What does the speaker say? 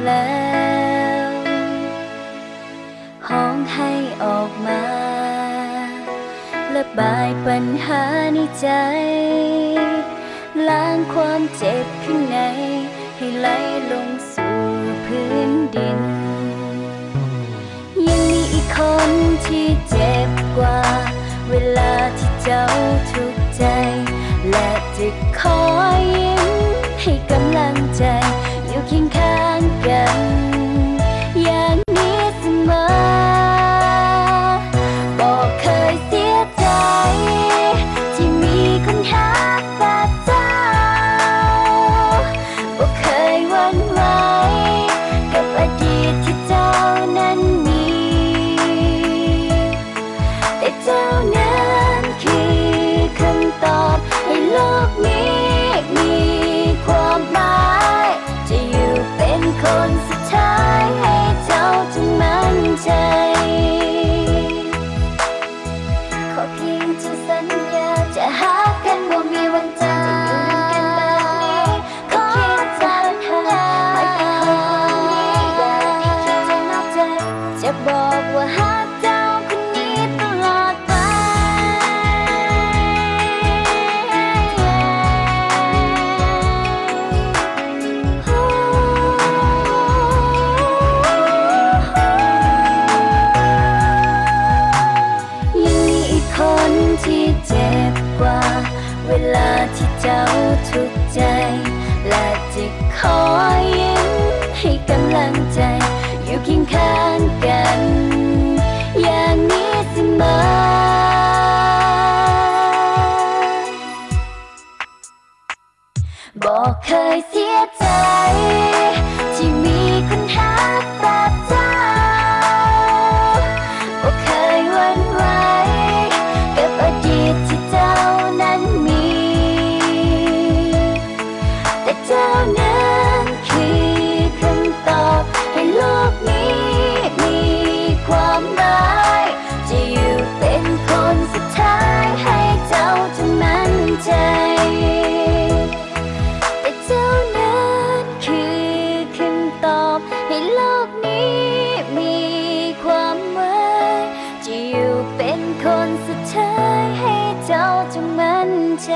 แล้วห้องให้ออกมาระบายปัญหาในใจล้างความเจ็บข้างในให้ไหลลงสู่พื้นดินยังมีอีกคนที่เจ็บกว่าเวลาที่เจ้าทุกข์ใจและจะขอยิ้มให้กำลังใจอยู่เคียงข้างกันอย่างนี้เสมอบอกเคยเสียใจที่มีคนหักแบบเจ้าบอกเคยหวั่นไหวกับอดีตที่เจ้านั้นมีแต่เจ้านั้นคือคำตอบให้โลกนี้มีความหมายจะอยู่เป็นคนสุดท้ายให้เจ้าจงมั่นใจขอเพียงจะสัญญาจะหากันว่ามีวันจันทร์จะอยู่นำกันแบบนี้ขอคิดสัญญาไม่เป็นคนนี้อย่าได้คิดจะนอกใจจะบอกว่าหาเจ้าคนนี้ตลอดไปยังมีอีกคนที่เจ็บกว่าเวลาที่เจ้าทุกข์ใจและจะขอยิ้มให้กำลังใจอยู่เคียงข้างกันอย่างนี้เสมอบอกเคยเสียใจที่มีคนหักแบบเจ้าบอกเคยหวั่นไหวกับอดีตที่เจ้านั้นมีแต่เจ้านั้นคือคำตอบให้โลกนี้มีความหมายจะอยู่เป็นคนสุดท้ายให้เจ้าจงมั่นใจแต่เจ้านั้นคือคำตอบให้โลกนี้มีความหมายจะอยู่เป็นคนสุดท้ายให้เจ้าจงมั่นใจ